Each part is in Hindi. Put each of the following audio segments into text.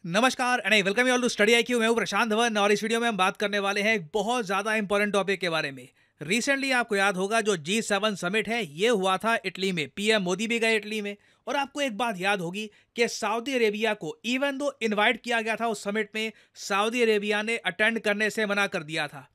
नमस्कार and welcome you all to Study IQ. मैं हूं प्रशांत धवन और इस वीडियो में हम बात करने वाले हैं एक बहुत ज़्यादा इंपॉर्टेंट टॉपिक के बारे में। रिसेंटली आपको याद होगा जो G7 समिट है ये हुआ था इटली में। पीएम मोदी भी गए इटली में। और आपको एक बात याद होगी कि सऊदी अरेबिया को इवन दो इनवाइट किया गया था उस समिट में, सऊदी अरेबिया ने अटेंड करने से मना कर दिया था।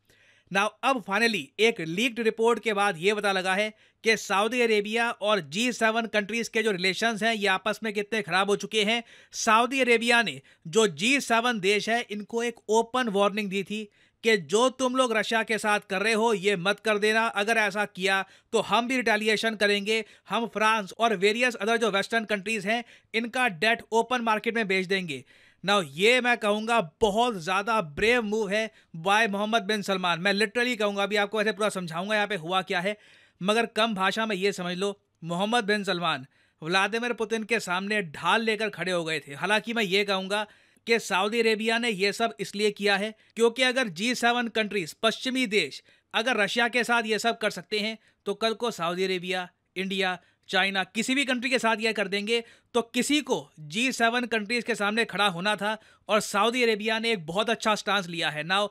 नाउ अब फाइनली एक लीक्ड रिपोर्ट के बाद ये पता लगा है कि सऊदी अरेबिया और G7 कंट्रीज के जो रिलेशंस हैं ये आपस में कितने खराब हो चुके हैं। सऊदी अरेबिया ने जो G7 देश है इनको एक ओपन वार्निंग दी थी कि जो तुम लोग रशिया के साथ कर रहे हो ये मत कर देना, अगर ऐसा किया तो हम भी रिटेलिएशन करेंगे। हम फ्रांस और वेरियस अदर जो वेस्टर्न कंट्रीज हैं इनका डेट ओपन मार्केट में बेच देंगे। नाउ ये मैं कहूँगा बहुत ज़्यादा ब्रेव मूव है बाय मोहम्मद बिन सलमान। मैं लिटरली कहूँगा, अभी आपको ऐसे पूरा समझाऊंगा यहाँ पे हुआ क्या है, मगर कम भाषा में ये समझ लो, मोहम्मद बिन सलमान व्लादिमीर पुतिन के सामने ढाल लेकर खड़े हो गए थे। हालांकि मैं ये कहूँगा कि सऊदी अरेबिया ने ये सब इसलिए किया है क्योंकि अगर G7 कंट्रीज, पश्चिमी देश, अगर रशिया के साथ ये सब कर सकते हैं तो कल को सऊदी अरेबिया, इंडिया, चाइना, किसी भी कंट्री के साथ यह कर देंगे तो किसी को G7 कंट्रीज के सामने खड़ा होना था। और सऊदी अरेबिया ने एक बहुत अच्छा स्टांस लिया है। नाउ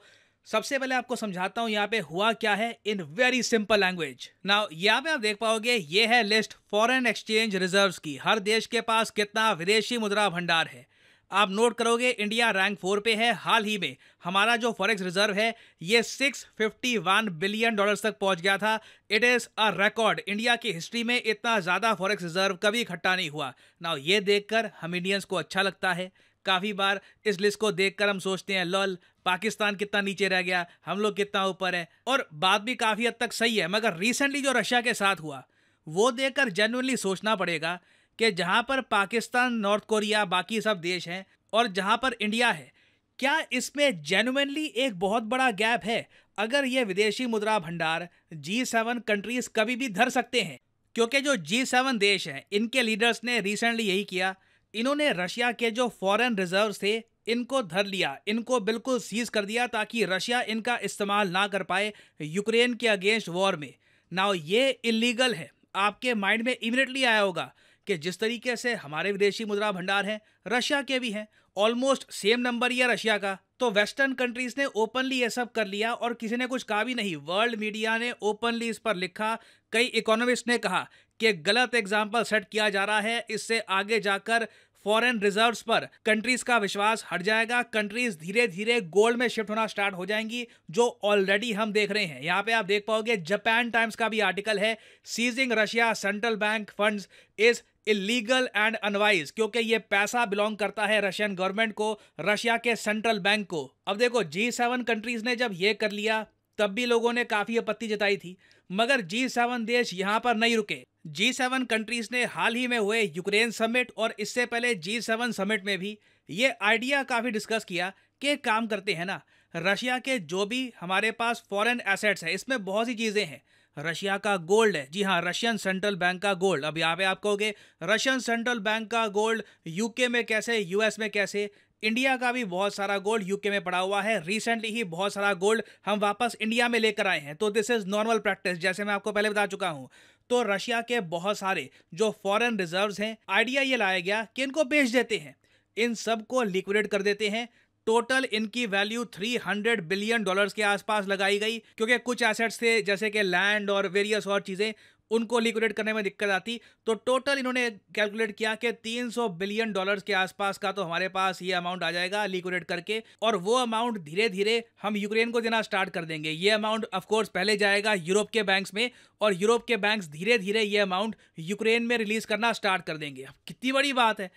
सबसे पहले आपको समझाता हूं यहाँ पे हुआ क्या है in very simple language. Now यहाँ पे आप देख पाओगे ये है लिस्ट फॉरेन एक्सचेंज रिजर्व्स की, हर देश के पास कितना विदेशी मुद्रा भंडार है। आप नोट करोगे इंडिया रैंक 4 पे है। हाल ही में हमारा जो फॉरेक्स रिजर्व है ये $651 बिलियन तक पहुंच गया था। It is a record. India की हिस्ट्री में इतना ज़्यादा फॉरेक्स रिजर्व कभी इकट्ठा नहीं हुआ। नाउ ये देखकर हम इंडियंस को अच्छा लगता है। काफ़ी बार इस लिस्ट को देखकर हम सोचते हैं लॉल, पाकिस्तान कितना नीचे रह गया, हम लोग कितना ऊपर है। और बात भी काफ़ी हद तक सही है, मगर रिसेंटली जो रशिया के साथ हुआ वो देखकर जेन्युइनली सोचना पड़ेगा कि जहां पर पाकिस्तान, नॉर्थ कोरिया, बाकी सब देश हैं और जहां पर इंडिया है, क्या इसमें जेन्युइनली एक बहुत बड़ा गैप है। अगर ये विदेशी मुद्रा भंडार G7 कंट्रीज कभी भी धर सकते हैं, क्योंकि जो G7 देश हैं इनके लीडर्स ने रिसेंटली यही किया। इन्होंने रशिया के जो फॉरेन रिजर्व्स थे इनको धर लिया, इनको बिल्कुल सीज कर दिया ताकि रशिया इनका इस्तेमाल ना कर पाए यूक्रेन के अगेंस्ट वॉर में। नाउ ये इलीगल है। आपके माइंड में इमीडिएटली आया होगा कि जिस तरीके से हमारे विदेशी मुद्रा भंडार हैं रशिया के भी हैं, ऑलमोस्ट सेम नंबर ही है रशिया का। तो वेस्टर्न कंट्रीज ने ओपनली ये सब कर लिया और किसी ने कुछ कहा भी नहीं। वर्ल्ड मीडिया ने ओपनली इस पर लिखा। कई इकोनॉमिस्ट ने कहा कि गलत एग्जाम्पल सेट किया जा रहा है, इससे आगे जाकर फॉरेन रिजर्व्स पर कंट्रीज का विश्वास हट जाएगा। कंट्रीज धीरे धीरे गोल्ड में शिफ्ट होना स्टार्ट हो जाएंगी, जो ऑलरेडी हम देख रहे हैं। यहाँ पे आप देख पाओगे जापान टाइम्स का भी आर्टिकल है, seizing Russia central bank funds is illegal and unwise, क्योंकि ये पैसा बिलोंग करता है रशियन गवर्नमेंट को, रशिया के सेंट्रल बैंक को। अब देखो G7 कंट्रीज ने जब ये कर लिया तब भी लोगों ने काफी आपत्ति जताई थी, मगर G7 देश यहां पर नहीं रुके। G7 कंट्रीज ने हाल ही में हुए यूक्रेन समिट और इससे पहले G7 समिट में भी ये आइडिया काफी डिस्कस किया कि काम करते हैं ना, रशिया के जो भी हमारे पास फॉरेन एसेट्स है इसमें बहुत सी चीजें हैं। रशिया का गोल्ड है, जी हाँ, रशियन सेंट्रल बैंक का गोल्ड। अब यहाँ पे आप कहोगे रशियन सेंट्रल बैंक का गोल्ड यूके में कैसे, यूएस में कैसे। इंडिया का भी बहुत सारा गोल्ड यूके में पड़ा हुआ है। रिसेंटली ही बहुत सारा गोल्ड हम वापस इंडिया में लेकर आए हैं, तो दिस इज नॉर्मल प्रैक्टिस, जैसे मैं आपको पहले बता चुका हूँ। तो रशिया के बहुत सारे जो फॉरेन रिजर्व्स हैं, आइडिया ये लाया गया कि इनको बेच देते हैं, इन सब को लिक्विडेट कर देते हैं। टोटल इनकी वैल्यू $300 बिलियन के आसपास लगाई गई, क्योंकि कुछ एसेट्स थे जैसे कि लैंड और वेरियस और चीज़ें, उनको लिक्विडेट करने में दिक्कत आती। तो टोटल इन्होंने कैलकुलेट किया कि $300 बिलियन के आसपास का तो हमारे पास ये अमाउंट आ जाएगा लिक्विडेट करके, और वो अमाउंट धीरे धीरे हम यूक्रेन को देना स्टार्ट कर देंगे। ये अमाउंट ऑफकोर्स पहले जाएगा यूरोप के बैंक्स में, और यूरोप के बैंक्स धीरे धीरे ये अमाउंट यूक्रेन में रिलीज करना स्टार्ट कर देंगे। अब कितनी बड़ी बात है,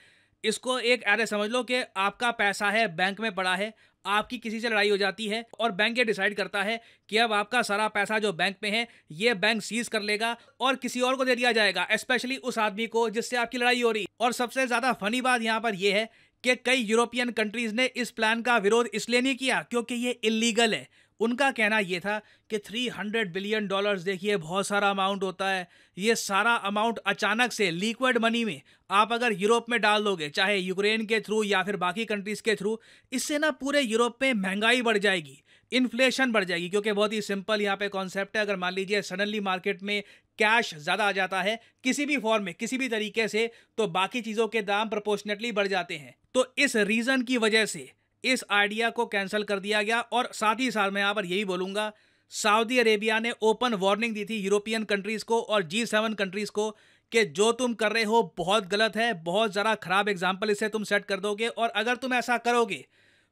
इसको एक ऐसे समझ लो कि आपका पैसा है बैंक में पड़ा है, आपकी किसी से लड़ाई हो जाती है और बैंक ये डिसाइड करता है कि अब आपका सारा पैसा जो बैंक में है ये बैंक सीज कर लेगा और किसी और को दे दिया जाएगा, स्पेशली उस आदमी को जिससे आपकी लड़ाई हो रही। और सबसे ज्यादा फनी बात यहाँ पर यह है कि कई यूरोपियन कंट्रीज ने इस प्लान का विरोध इसलिए नहीं किया क्योंकि ये इलीगल है। उनका कहना यह था कि $300 बिलियन, देखिए बहुत सारा अमाउंट होता है, ये सारा अमाउंट अचानक से लिक्विड मनी में आप अगर यूरोप में डाल दोगे, चाहे यूक्रेन के थ्रू या फिर बाकी कंट्रीज के थ्रू, इससे ना पूरे यूरोप में महंगाई बढ़ जाएगी, इन्फ्लेशन बढ़ जाएगी। क्योंकि बहुत ही सिंपल यहाँ पे कॉन्सेप्ट है, अगर मान लीजिए सडनली मार्केट में कैश ज़्यादा आ जाता है किसी भी फॉर्म में, किसी भी तरीके से, तो बाकी चीज़ों के दाम प्रोपोर्शनेटली बढ़ जाते हैं। तो इस रीज़न की वजह से इस आइडिया को कैंसिल कर दिया गया। और साथ ही साथ मैं यहाँ पर यही बोलूँगा, सऊदी अरेबिया ने ओपन वार्निंग दी थी यूरोपियन कंट्रीज़ को और G7 कंट्रीज़ को कि जो तुम कर रहे हो बहुत गलत है, बहुत ज़्यादा खराब एग्जाम्पल इससे तुम सेट कर दोगे, और अगर तुम ऐसा करोगे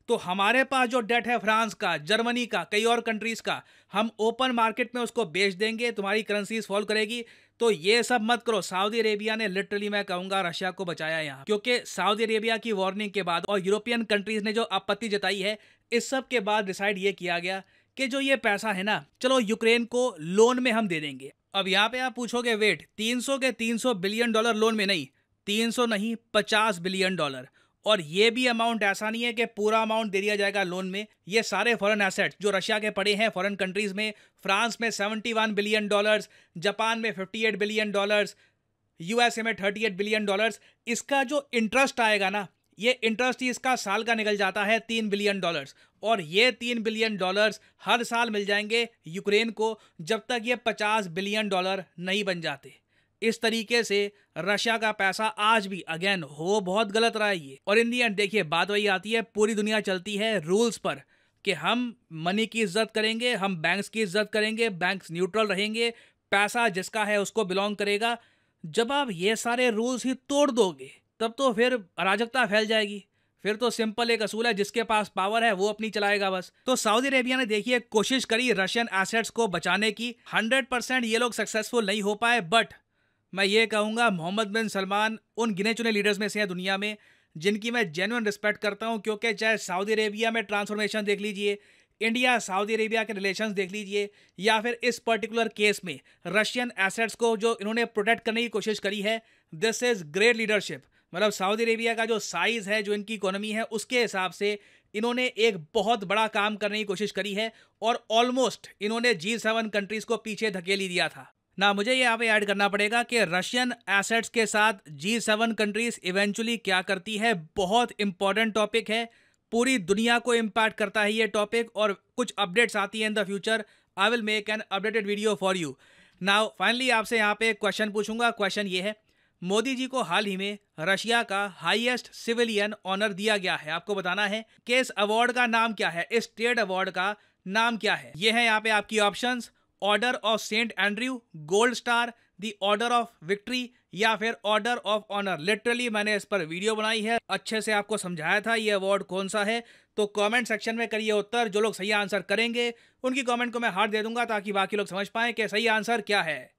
तो हमारे पास जो डेट है फ्रांस का, जर्मनी का, कई और कंट्रीज का, हम ओपन मार्केट में उसको बेच देंगे, तुम्हारी करेंसीज फॉल करेगी। तो ये सब मत करो। सऊदी अरेबिया ने लिटरली मैं कहूंगा रशिया को बचाया यहाँ, क्योंकि सऊदी अरेबिया की वार्निंग के बाद और यूरोपियन कंट्रीज ने जो आपत्ति जताई है, इस सब के बाद डिसाइड ये किया गया कि जो ये पैसा है ना, चलो यूक्रेन को लोन में हम दे देंगे। अब यहाँ पे आप पूछोगे वेट, 300 के 300 बिलियन डॉलर लोन में? नहीं, 300 नहीं, 50 बिलियन डॉलर। और ये भी अमाउंट ऐसा नहीं है कि पूरा अमाउंट दे दिया जाएगा लोन में। ये सारे फॉरेन एसेट्स जो रशिया के पड़े हैं फॉरेन कंट्रीज में, फ्रांस में 71 बिलियन डॉलर्स, जापान में 58 बिलियन डॉलर्स, यूएसए में 38 बिलियन डॉलर्स, इसका जो इंटरेस्ट आएगा ना, ये इंटरेस्ट ही इसका साल का निकल जाता है 3 बिलियन डॉलर्स। और ये 3 बिलियन डॉलर्स हर साल मिल जाएंगे यूक्रेन को, जब तक ये 50 बिलियन डॉलर नहीं बन जाते। इस तरीके से रशिया का पैसा आज भी अगेन हो बहुत गलत रहा है ये। और इन दी एंड देखिए, बात वही आती है, पूरी दुनिया चलती है रूल्स पर कि हम मनी की इज्जत करेंगे, हम बैंक्स की इज्जत करेंगे, बैंक्स न्यूट्रल रहेंगे, पैसा जिसका है उसको बिलोंग करेगा। जब आप ये सारे रूल्स ही तोड़ दोगे तब तो फिर अराजकता फैल जाएगी। फिर तो सिंपल एक असूल है, जिसके पास पावर है वो अपनी चलाएगा बस। तो सऊदी अरेबिया ने देखिए कोशिश करी रशियन एसेट्स को बचाने की। 100% ये लोग सक्सेसफुल नहीं हो पाए, बट मैं ये कहूँगा मोहम्मद बिन सलमान उन गिने चुने लीडर्स में से हैं दुनिया में जिनकी मैं जेन्युइन रिस्पेक्ट करता हूँ। क्योंकि चाहे सऊदी अरेबिया में ट्रांसफॉर्मेशन देख लीजिए, इंडिया सऊदी अरेबिया के रिलेशंस देख लीजिए, या फिर इस पर्टिकुलर केस में रशियन एसेट्स को जो इन्होंने प्रोटेक्ट करने की कोशिश करी है, दिस इज़ ग्रेट लीडरशिप। मतलब सऊदी अरेबिया का जो साइज़ है, जो इनकी इकोनॉमी है, उसके हिसाब से इन्होंने एक बहुत बड़ा काम करने की कोशिश करी है और ऑलमोस्ट इन्होंने G7 कंट्रीज़ को पीछे धकेली दिया था ना। मुझे यहाँ पे ऐड करना पड़ेगा कि रशियन एसेट्स के साथ G7 कंट्रीज इवेंचुअली क्या करती है, बहुत इंपॉर्टेंट टॉपिक है, पूरी दुनिया को इम्पैक्ट करता है ये टॉपिक, और कुछ अपडेट्स आती हैं in the future. I will make an updated video for you. Now finally आपसे यहाँ पे क्वेश्चन पूछूंगा। क्वेश्चन ये है, मोदी जी को हाल ही में रशिया का हाईएस्ट सिविलियन ऑनर दिया गया है। आपको बताना है कि इस अवार्ड का नाम क्या है, इस ट्रेड अवार्ड का नाम क्या है। ये है यहाँ पे आपकी options, order of Saint Andrew, gold star, the order of victory, या फिर ऑर्डर ऑफ ऑनर। लिटरली मैंने इस पर वीडियो बनाई है, अच्छे से आपको समझाया था ये अवार्ड कौन सा है। तो कमेंट सेक्शन में करिए उत्तर। जो लोग सही आंसर करेंगे उनकी कमेंट को मैं हार्ट दे दूंगा, ताकि बाकी लोग समझ पाएं कि सही आंसर क्या है।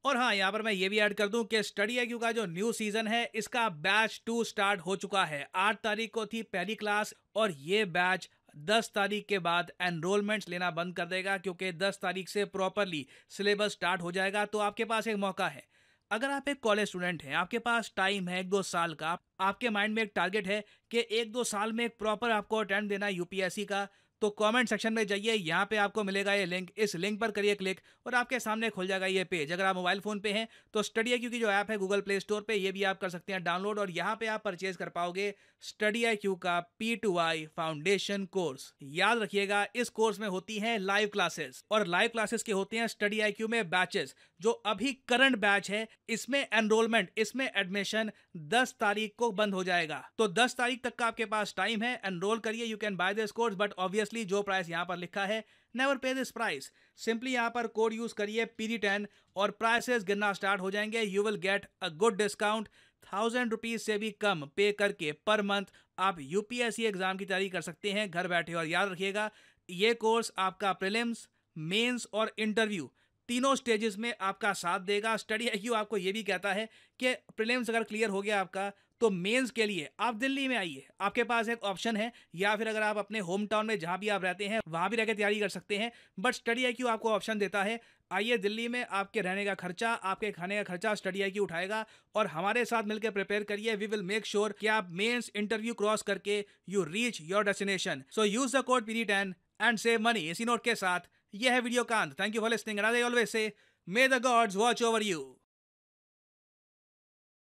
और हाँ, यहाँ पर मैं ये भी ऐड कर दूं कि स्टडी IQ का जो न्यू सीजन है, इसका बैच 2 स्टार्ट हो चुका है। 8 तारीख को थी पहली क्लास, और ये बैच 10 तारीख के बाद एनरोलमेंट्स लेना बंद कर देगा, क्योंकि 10 तारीख से प्रॉपरली सिलेबस स्टार्ट हो जाएगा। तो आपके पास एक मौका है, अगर आप एक कॉलेज स्टूडेंट हैं, आपके पास टाइम है 1-2 साल का, आपके माइंड में एक टारगेट है कि 1-2 साल में एक प्रॉपर आपको अटेम्प्ट देना है UPSC का, तो कमेंट सेक्शन में जाइए, यहाँ पे आपको मिलेगा ये लिंक, इस लिंक पर करिए क्लिक और आपके सामने खुल जाएगा ये पेज। अगर आप मोबाइल फ़ोन पे हैं तो स्टडी IQ की जो ऐप है गूगल प्ले स्टोर पे, ये भी आप कर सकते हैं डाउनलोड, और यहाँ पे आप परचेज कर पाओगे स्टडी IQ का P2I फाउंडेशन कोर्स। याद रखिएगा, इस कोर्स में होती हैं लाइव क्लासेस, और लाइव क्लासेस के होते हैं स्टडी IQ में बैचेस। जो अभी करंट बैच है, इसमें एनरोलमेंट, इसमें एडमिशन 10 तारीख को बंद हो जाएगा। तो 10 तारीख तक का आपके पास टाइम है, एनरोल करिए, you can by this course. But obviously जो प्राइस यहाँ पर लिखा है, नेवर पे दिस प्राइस। सिंपली यहाँ पर कोड यूज करिए PD10 और प्राइसेस गिरना स्टार्ट हो जाएंगे। You will get a good discount. 1000 rupees से भी कम पे करके पर मंथ आप UPSC एग्जाम की तैयारी कर सकते हैं घर बैठे। और याद रखिएगा, ये कोर्स आपका प्रीलिम्स, मेंस और इंटरव्यू तीनों स्टेजेस में आपका साथ देगा। स्टडी IQ आपको ये भी कहता है कि प्रीलिम्स अगर क्लियर हो गया आपका, तो मेंस के लिए आप दिल्ली में आइए, आपके पास एक ऑप्शन है, या फिर अगर आप अपने होम टाउन में जहां भी आप रहते हैं वहां भी रहकर तैयारी कर सकते हैं। बट स्टडी IQ आपको ऑप्शन देता है, आइए दिल्ली में, आपके रहने का खर्चा, आपके खाने का खर्चा स्टडी IQ उठाएगा, और हमारे साथ मिलकर प्रिपेयर करिए। वी विल मेक श्योर कि आप मेंस इंटरव्यू क्रॉस करके you reach your destination. So use the code PD10 and save money. इसी नोट के साथ यह है वीडियो का अंत। Thank you for listening, and I always say, may the gods watch over you.